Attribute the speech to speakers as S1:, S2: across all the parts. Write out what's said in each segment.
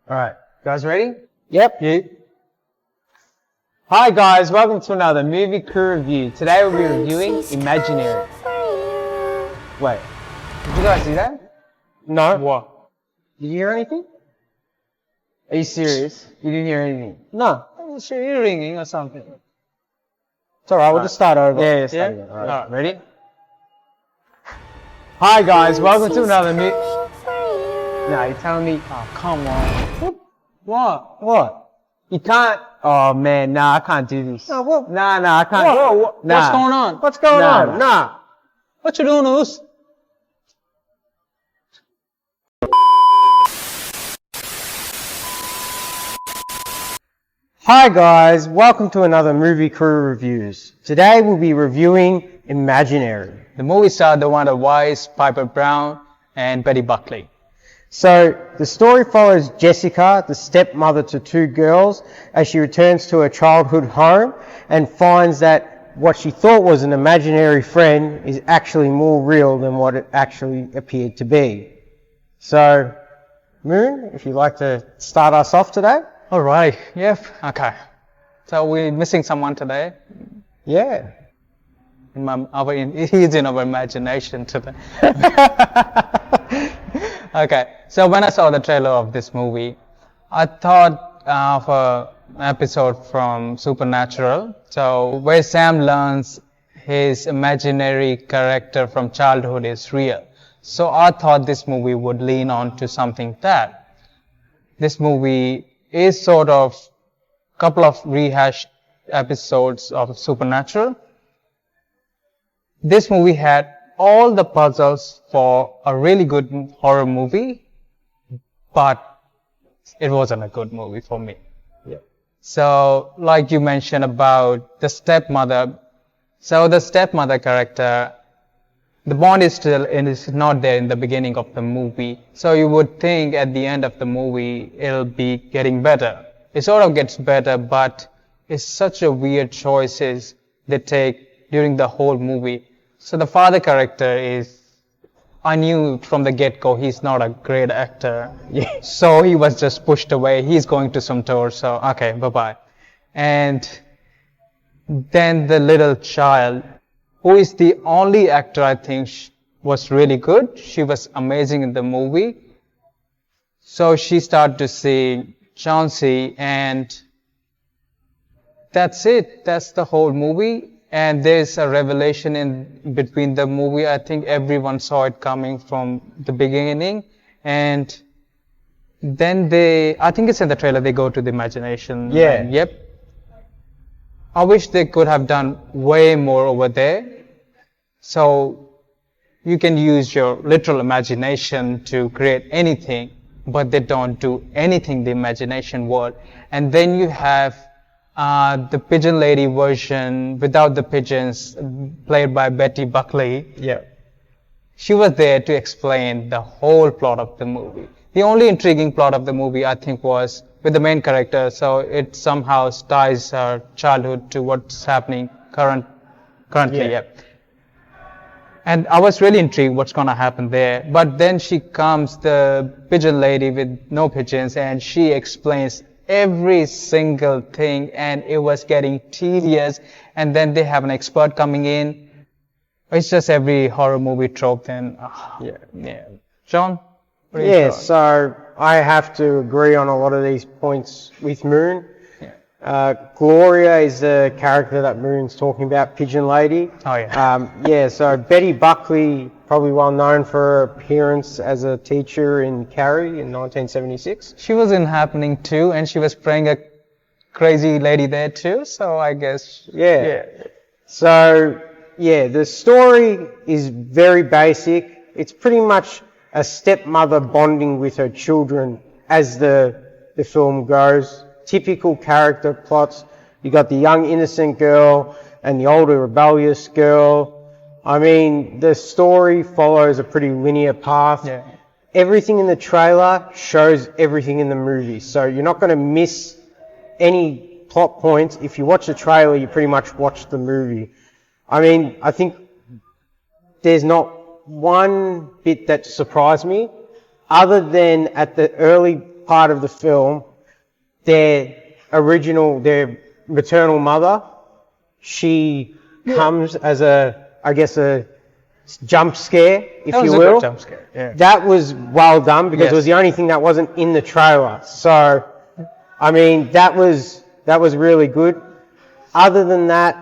S1: Alright, guys ready?
S2: Yep.
S1: You? Hi guys, welcome to another movie crew review. Today we'll be reviewing Imaginary. Wait, did you guys see that?
S2: No.
S1: What?
S2: Did you hear anything?
S1: Are you serious? You didn't hear anything?
S2: No.
S1: I'm sure you're ringing or something.
S2: It's alright, we'll just start over.
S1: Yeah, start again. Alright, ready? Hi guys, welcome to another movie. No, you're telling me, oh come on. What?
S2: What?
S1: You can't, oh man, nah, I can't do this.
S2: No, what?
S1: Nah, I can't.
S2: What?
S1: Nah.
S2: What's going on? What's going
S1: Nah,
S2: on?
S1: nah.
S2: What you doing, Oos? Hi guys, welcome to another movie crew reviews. Today we'll be reviewing Imaginary.
S3: The movie starred DeWanda, Pyper, Braun, and Betty Buckley.
S2: So, the story follows Jessica, the stepmother to two girls, as she returns to her childhood home and finds that what she thought was an imaginary friend is actually more real than what it actually appeared to be. So, Moon, if you'd like to start us off today?
S3: Alright, yep, okay. So we're missing someone today.
S2: Yeah.
S3: He's in our imagination today. Okay, so when I saw the trailer of this movie, I thought of an episode from Supernatural, so where Sam learns his imaginary character from childhood is real. So I thought this movie would lean on to something that. This movie is sort of a couple of rehashed episodes of Supernatural. This movie had all the puzzles for a really good horror movie, but it wasn't a good movie for me.
S2: Yeah.
S3: So, like you mentioned about the stepmother, so the stepmother character, the bond is not there in the beginning of the movie. So you would think at the end of the movie it'll be getting better. It sort of gets better, but it's such a weird choices they take during the whole movie. So the father character is, I knew from the get-go he's not a great actor.
S2: Yeah.
S3: So he was just pushed away. He's going to some tour, so okay, bye-bye. And then the little child, who is the only actor I think was really good. She was amazing in the movie. So she started to see Chauncey, and that's it. That's the whole movie. And there's a revelation in between the movie. I think everyone saw it coming from the beginning. And then I think it's in the trailer, they go to the imagination.
S2: Yeah.
S3: And, yep. I wish they could have done way more over there. So you can use your literal imagination to create anything, but they don't do anything the imagination world. And then you have the pigeon lady version without the pigeons, played by Betty Buckley.
S2: Yeah.
S3: She was there to explain the whole plot of the movie. The only intriguing plot of the movie, I think, was with the main character, so it somehow ties her childhood to what's happening currently. Yeah. And I was really intrigued what's going to happen there. But then she comes, the pigeon lady with no pigeons, and she explains every single thing, and it was getting tedious. And then they have an expert coming in. It's just every horror movie trope then. Yeah. John? What do you
S2: Yeah,
S3: thought?
S2: so I have to agree on a lot of these points with Moon. Gloria is the character that Moon's talking about, Pigeon Lady.
S3: Oh, yeah.
S2: So Betty Buckley, probably well known for her appearance as a teacher in Carrie in 1976.
S3: She was in Happening too, and she was playing a crazy lady there too, so I guess...
S2: Yeah. So, the story is very basic. It's pretty much a stepmother bonding with her children as the film goes. Typical character plots. You got the young innocent girl and the older rebellious girl. I mean, the story follows a pretty linear path.
S3: Yeah.
S2: Everything in the trailer shows everything in the movie. So you're not going to miss any plot points. If you watch the trailer, you pretty much watch the movie. I mean, I think there's not one bit that surprised me, other than at the early part of the film, their maternal mother, she comes as a jump scare, if
S3: That
S2: you
S3: was a
S2: will.
S3: good jump scare. Yeah.
S2: That was well done because it was the only thing that wasn't in the trailer. So, I mean, that was really good. Other than that,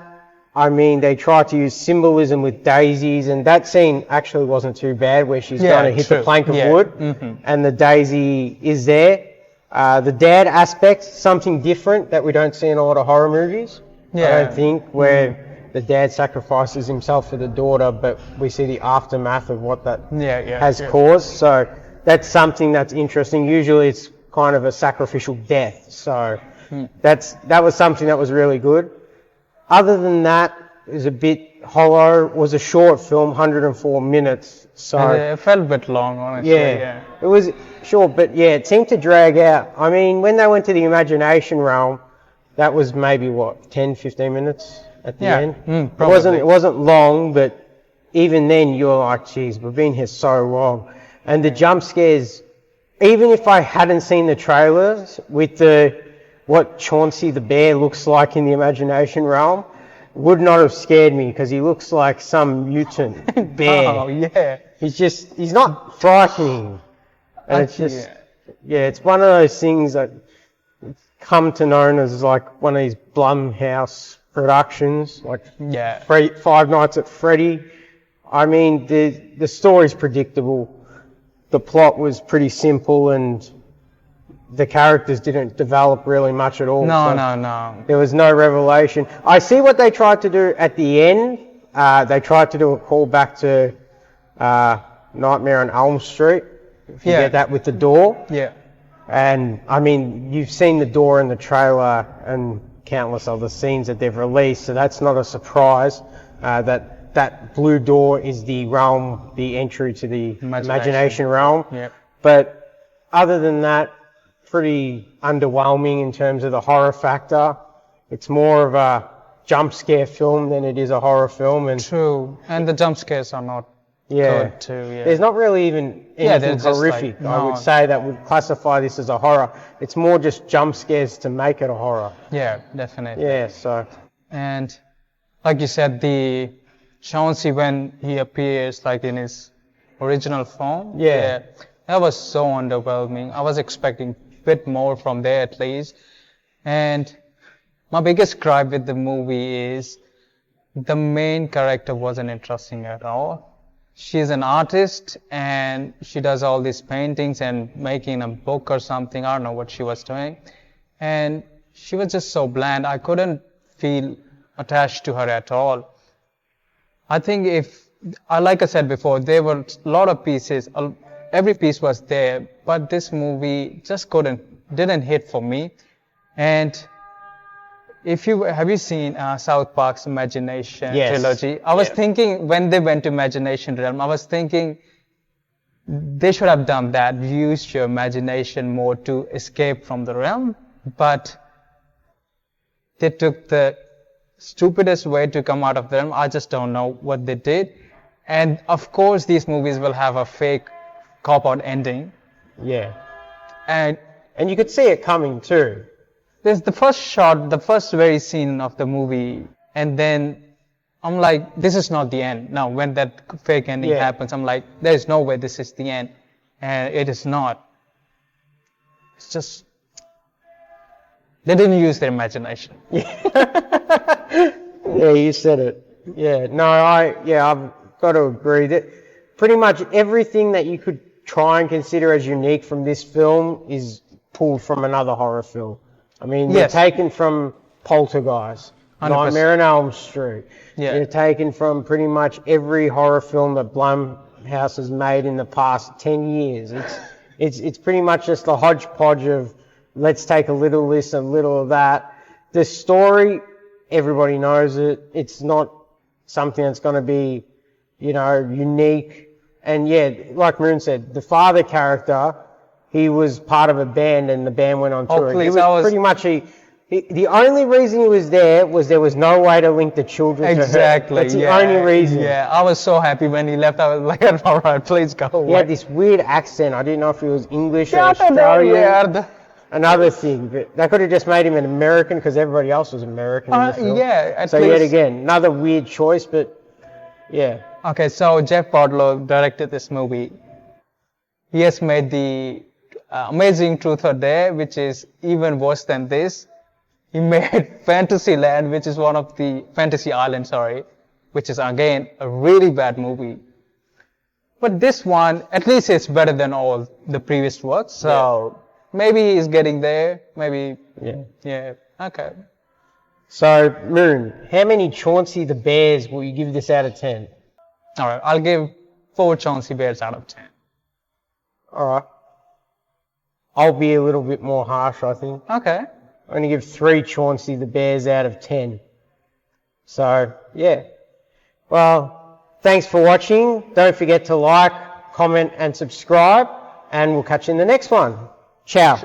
S2: I mean, they tried to use symbolism with daisies, and that scene actually wasn't too bad, where she's going to hit the plank of wood, and the daisy is there. The dad aspect, something different that we don't see in a lot of horror movies. I don't think, where the dad sacrifices himself for the daughter, but we see the aftermath of what that has caused. So that's something that's interesting. Usually it's kind of a sacrificial death. So that was something that was really good. Other than that, it was a bit hollow. It was a short film, 104 minutes. So
S3: it felt a bit long, honestly.
S2: yeah, it was short, but yeah, it seemed to drag out. I mean, when they went to the imagination realm, that was maybe 10, 15 minutes at the end. It wasn't long, but even then you're like, geez, we've been here so long. And the jump scares, even if I hadn't seen the trailers with what Chauncey the bear looks like in the imagination realm, would not have scared me, because he looks like some mutant bear.
S3: Oh yeah.
S2: He's not frightening. And it's just, it's one of those things that come to known as like one of these Blumhouse productions, like Five Nights at Freddy. I mean, the story's predictable. The plot was pretty simple, and the characters didn't develop really much at all.
S3: No.
S2: There was no revelation. I see what they tried to do at the end. They tried to do a callback to Nightmare on Elm Street. If you get that with the door.
S3: Yeah.
S2: And I mean, you've seen the door in the trailer and countless other scenes that they've released, so that's not a surprise. That blue door is the entry to the imagination realm.
S3: Yep.
S2: But other than that, pretty underwhelming in terms of the horror factor. It's more of a jump scare film than it is a horror film. And
S3: true, and the jump scares are not good too. Yeah.
S2: There's not really even anything horrific. I would say that would classify this as a horror. It's more just jump scares to make it a horror.
S3: Yeah, definitely.
S2: Yeah, so.
S3: And like you said, the Chauncey, when he appears like in his original form, that was so underwhelming. I was expecting a bit more from there at least. And my biggest gripe with the movie is the main character wasn't interesting at all. She's an artist and she does all these paintings and making a book or something. I don't know what she was doing. And she was just so bland. I couldn't feel attached to her at all. I think like I said before, there were a lot of pieces. Every piece was there, but this movie just didn't hit for me. And have you seen South Park's Imagination trilogy? I was thinking, when they went to Imagination Realm, I was thinking they should have done that, used your imagination more to escape from the realm, but they took the stupidest way to come out of the realm. I just don't know what they did. And of course, these movies will have a fake cop-out ending.
S2: Yeah.
S3: And
S2: you could see it coming too.
S3: There's the first very scene of the movie, and then I'm like, this is not the end. Now, when that fake ending happens, I'm like, there's no way this is the end. And it is not. It's just, they didn't use their imagination.
S2: Yeah, you said it. Yeah, no, I've got to agree that pretty much everything that you could try and consider as unique from this film is pulled from another horror film. I mean, they're taken from Poltergeist,
S3: 100%.
S2: Nightmare on Elm Street.
S3: Yeah.
S2: They're taken from pretty much every horror film that Blumhouse has made in the past 10 years. It's pretty much just a hodgepodge of, let's take a little of this and a little of that. The story, everybody knows it. It's not something that's going to be, unique. And like Moon said, the father character, he was part of a band and the band went on tour. He was pretty much The only reason he was there was no way to link the children to her.
S3: Exactly.
S2: That's the
S3: yeah,
S2: only reason.
S3: Yeah, I was so happy when he left. I was like, all right, please go away.
S2: He had this weird accent. I didn't know if he was English or
S3: Yeah,
S2: Australian. Another thing, but they could have just made him an American because everybody else was American in the film.
S3: yeah, at
S2: So
S3: least.
S2: yet again, another weird choice, but yeah.
S3: Okay, so Jeff Wadlow directed this movie. He has made the Amazing Truth or Dare, which is even worse than this. He made Fantasyland, which is one of the Fantasy Island, sorry, which is again a really bad movie. But this one, at least it's better than all the previous works. So maybe he's getting there. Maybe. Yeah. Okay.
S2: So, Moon, how many Chauncey the Bears will you give this out of 10?
S3: All right. I'll give 4 Chauncey Bears out of 10.
S2: All right. I'll be a little bit more harsh, I think.
S3: Okay.
S2: I'm going to give 3 Chauncey the Bears out of 10. So, yeah. Well, thanks for watching. Don't forget to like, comment, and subscribe. And we'll catch you in the next one. Ciao.